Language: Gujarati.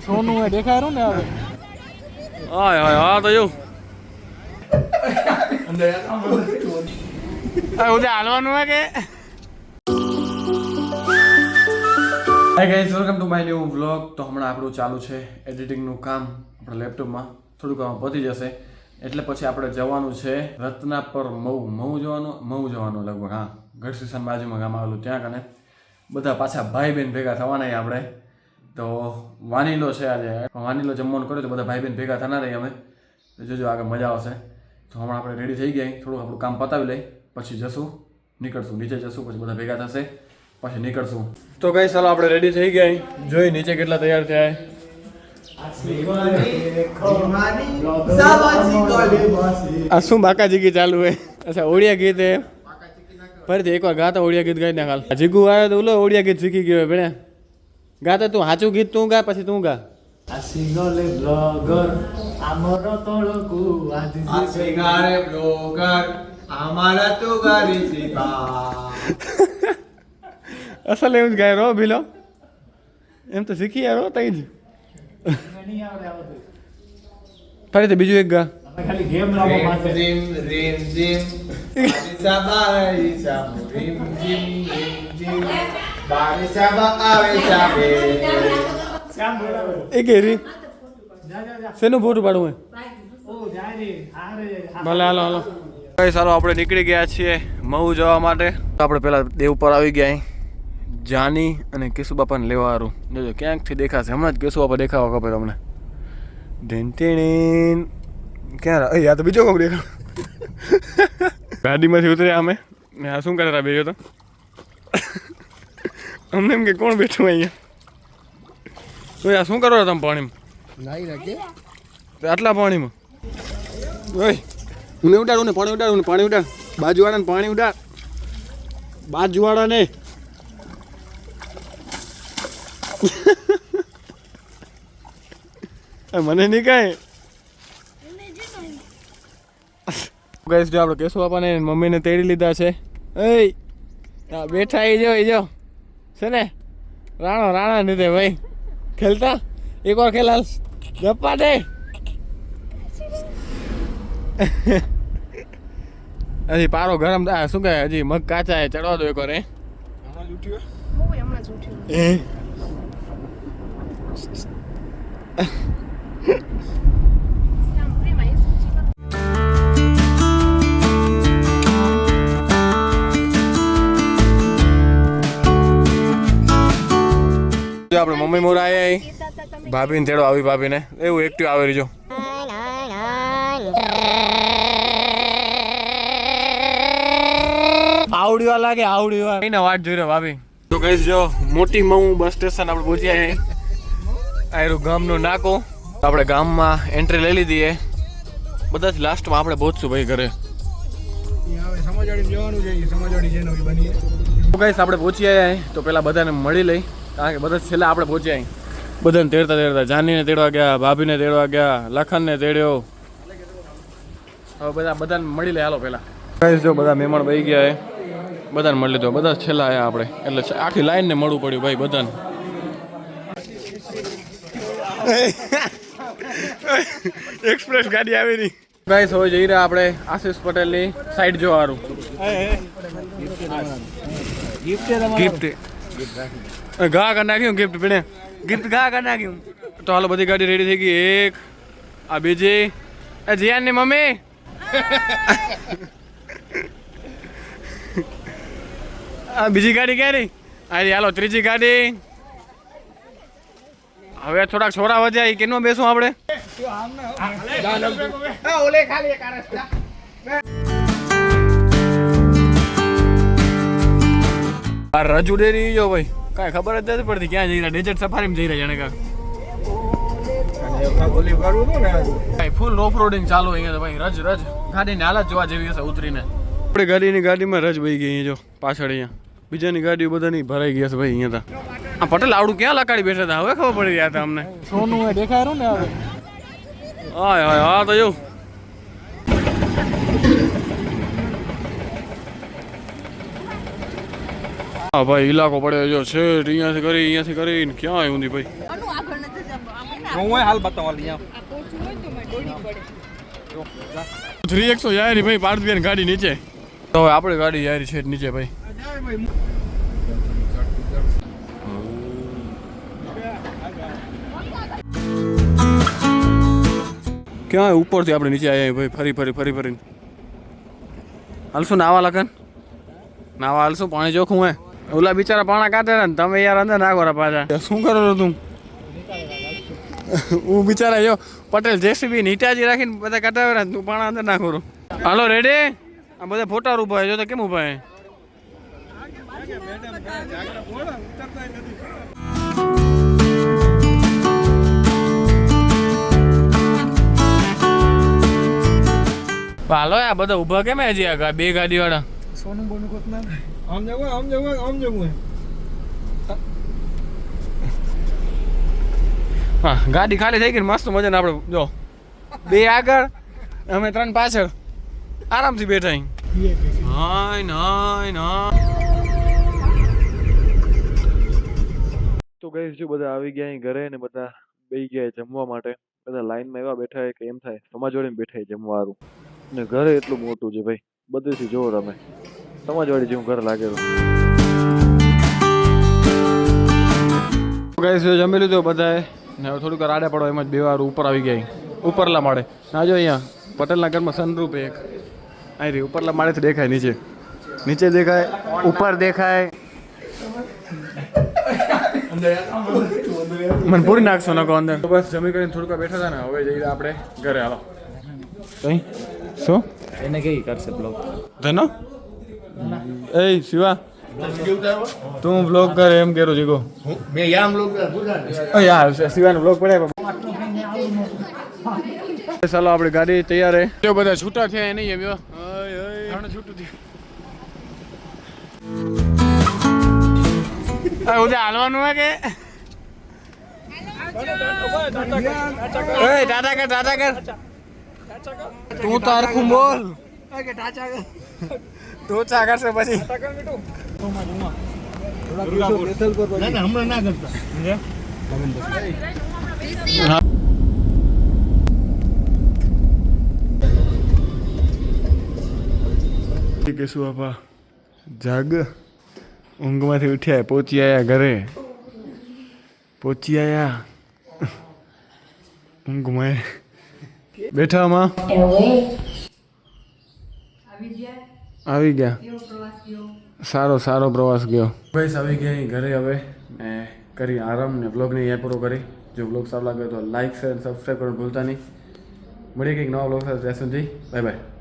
સોનું એ દેખાય ને હવે હાય હાય હા તો જો ઉદે હાલવાનું હે કે hi guys welcome to my new vlog. તો હમણાં આપણું ચાલુ છે એડિટિંગનું કામ આપણા લેપટોપમાં. થોડુંક કામ પતી જશે એટલે પછી આપણે જવાનું છે રત્નાપર મહુ જવાનું લગભગ. હા, ગઢ સ્ટેશન બાજુમાં ગામ આવેલું ત્યાં કને બધા પાછા ભાઈ બહેન ભેગા થવાના આપણે. તો વાનીલો છે આજે, વાનીલો જમવાનું કર્યું તો બધા ભાઈ બહેન ભેગા થના રહી અમે. તો જોજો આગળ મજા આવશે. તો હમણાં આપણે રેડી થઈ ગયા, થોડુંક આપણું કામ પતાવી લઈ પછી જશું, નીકળશું, નીચે જશું, પછી બધા ભેગા થશે પછી નીકળશું. તો કઈ ચાલો આપણે રેડી થઈ ગયા, જોઈ નીચે કેટલા તૈયાર થયા. આ શું બાકાજી ગીત ચાલુ હે? અચ્છા ઓડિયા ગીત હે. ફરીથી એકવાર ગાતા ઓડિયા ગીત ગાઈ નાખ. જીગુ આવે તો ઓલો ઓડિયા ગીત શીખી ગયો ભેણે. ગાતા તું સાચું ગીત તું ગા પછી તું ગા. આસિંગલે બ્લોગર અમારો તળકુ આસિંગારે બ્લોગર અમારા તો ગારી સીબા. અસલ એમ જ ગાય રો ભીલો, એમ તો શીખી યાર હો તઈ જ. ફરીથી બીજું એક ગા. ખાલી ગેમ રમવા માટે રીમ રીમ જીમ બારીસા બારીસા રીમ જીમ રીમ જીમ બારીસા આવે ચાબે શ્યામ બોલાવે એ કેરી જા જા જા શેનું ફોટો પાડવું હે? ઓ જાય રે હારે ભલે હાલો હાલો. કઈ સારું આપણે નીકળી ગયા છીએ મહુ જવા માટે. આપણે પેલા દેવ પર આવી ગયા જાની અને કેશુ બાપાને લેવા હારું. જોજો ક્યાંકથી દેખાશે, હમણાં જ કેશુ બાપા દેખાવા ખબર તમને. ઢેંટેણીન ક્યાં આ તો બીજો કોક દેખાવ. ગાડીમાંથી ઉતર્યા અમે ને આ શું કરતા બેજો તો અમને એમ કે કોણ બેઠું અહીંયા. તો આ શું કરો તમે પાણીમાં? નાઈ રાખે આટલા પાણીમાં ઓય મને ઉડાડું ને પાણી ઉડાડું ને પાણી ઉડાડ. બાજુવાળાને પાણી ઉડાડ, બાજુવાળાને. મને નહીં કાંઈ. ગાઈસ જો આપણે કેશુ બાપાને મમ્મીને તેડી લીધા છે. એ બેઠા એ જો છે ને રાણા નીધે ભાઈ ખેલતા. એક વાર ખેલાલ ગપ્પા દે. હજી પારો ગરમ થાય શું કહે, હજી મગ કાચા હે, ચડવા દો એક વાર. હમણાં લૂટ્યો આપણે મમ્મી મોર આયા ભાભીને તેડો આવી. ભાભીને એવું એક્ટિવ આવે રહીજો. આવડીવા લાગે આવડીવા કઈ ના વાટ જોઈ રહ્યો ભાભી. તો કહીશ જો મોટી મહુ બસ સ્ટેશન આપણે પહોંચ્યા છે. આયરું ગામનું નાકો. આપણે ગામમાં એન્ટ્રી લઈ લીધી. બધાથી લાસ્ટમાં આપણે પહોંચશું ભાઈ ઘરે. સમાજવાડી જવાનું છે, સમાજવાડી છે નવી બની. તો કહીશ આપણે પહોંચી આવ્યા તો પેલા બધાને મળી લઈ, કારણ કે બધા છેલ્લા આપણે પહોંચ્યા. બધાને તેડતા જાનીને તેડવા ગયા, ભાભીને તેડવા ગયા, લખનને તેડ્યો. હવે બધાને મળી લે હાલો પેલા. કહીશ જો બધા મહેમાન બહી ગયા બધાને મળી લીધો. બધા છેલ્લા આવ્યા આપણે એટલે આખી લાઈનને મળવું પડ્યું ભાઈ બધાને. એક્સપ્રેસ ગાડી આવી રહી. ગાઈસ હવે જઈ રહ્યા આપણે આશીષ પટેલની સાઈડ જોવા હારું. ગિફ્ટ ઘા કરી નાખ્યું ગિફ્ટ પીણે ગિફ્ટ ઘા કરી નાખ્યું. તો હાલો બધી ગાડી રેડી થઈ ગઈ. એક આ બીજી જીયાનની મમ્મી. આ બીજી ગાડી ક્યાં રહી? અરે હાલો ત્રીજી ગાડી. હવે થોડાક છોરા વધ્યા એ કેનો બેસું આપણે? રજુ ડેરી જો ભાઈ કાંઈ ખબર જ નથી પડતી ક્યાં જઈ રહ્યા. ડેઝર્ટ સફારીમાં જઈ રહ્યા જાણે કાંઈ ફૂલ ઓફ રોડિંગ ચાલુ અહીંયા તો ભાઈ. રજ ગાડીની હાલત જોવા જેવી હશે ઉતરીને. આપણી ગાડીમાં રજ વહી ગઈ અહીંયા જો પાછળ. અહીંયા બીજાની ગાડીઓ બધાની ભરાઈ ગયા છે ભાઈ. અહીંયા તો આ પટેલ આવડું ક્યાં લકાડી બેઠા હતા હવે ખબર પડી ગયા હતા અમને. સોનું એ દેખાય ને હવે હા તો જો હા ભાઈ ઇલાકો પડ્યો જો છે અહીંયાથી કરીને ક્યાં આવ્યું હતી ભાઈ હું હાલ બતાવવા લઈ 300 જાય ને ભાઈ પાર્થભાઈ ગાડી નીચે તો હવે આપણી ગાડી જાય છે નીચે ભાઈ ક્યાં ઉપરથી આપણે નીચે આવ્યા ભાઈ ફરીને હાલશું નાવા લખન નાવા હાલશું પાણી ચોખ્ખું હે ઓલા બિચારા પાણા કાઢે ને તમે યાર અંદર નાખો પાછા શું કરો છો તું હું બિચારા જો પટેલ જેસીબી નીટાજી રાખીને બધા કાઢાવે ને તું પાણા અંદર નાખો છો હાલો રેડી આ બધા ફોટા ઉભા જો તો કેમ ઉભા હે હાલો આ બધા ઉભા કેમ હજી આ બે ગાડી વાળા સોનું બોનું કોત ના આમ જવું હા ગાડી ખાલી થઈ ગઈ મસ્ત મજાને આપણે જો બે આગળ અમે 3 પાછળ આરામથી બેઠા તો ગઈ જો બધા આવી ગયા અહીં ઘરે ને બધા બેસી ગયા જમવા માટે બધા લાઈનમાં એવા બેઠા કે એમ થાય સમાજવાડીમાં બેઠા જમવા સારું ને ઘરે એટલું મોટું છે ભાઈ બધેથી જોવો તમે સમાજવાડી જેવું ઘર લાગેલું ગાઈસ જમી લીધું બધાએ ને હવે થોડુંક રાડે પડો એમ જ બે વાર ઉપર આવી ગયા ઉપરલા માળે ના જો અહીંયા પટેલના ઘરમાં સનરૂપ એક અહીં રહી ઉપરલા માળેથી દેખાય નીચે દેખાય ઉપર દેખાય મને પૂરી નાખશો નકો અંદર તો બસ જમી કરીને થોડુંક બેઠા હતા ને હવે જઈએ આપણે ઘરે હાલો કઈ શું એને કઈ કરશે બ્લોગ ધનો એ શિવા તું બ્લોગ કરે એમ કેરો જીગો મેં યામ લોક પૂછા યાર શિવાનો બ્લોગ પડ્યા ચાલો આપણી ગાડી તૈયાર હે જો બધા છૂટા થયા નહીં એમ છૂટું થયું ઉદા હાલવાનું હે કે ટાટા કર તું તો હરખું બોલ તું ચા કરશે પછી હમણાં ના કરતા કે શું આપા જાગ ઊંઘમાંથી ઉઠ્યા પહોંચી આયા ઘરે ઊંઘમાં બેઠામાં આવી ગયા સારો પ્રવાસ ગયો બસ આવી ગયા અહીં ઘરે હવે ને કરી આરામ ને બ્લોગને અહીંયા પૂરો કરી જો બ્લોગ સારો લાગ્યો તો લાઈક શેર સબસ્ક્રાઈબ કરવાનું ભૂલતા નહીં મળીએ કંઈક નવા બ્લોગ સાથે ત્યાં સુધી બાય બાય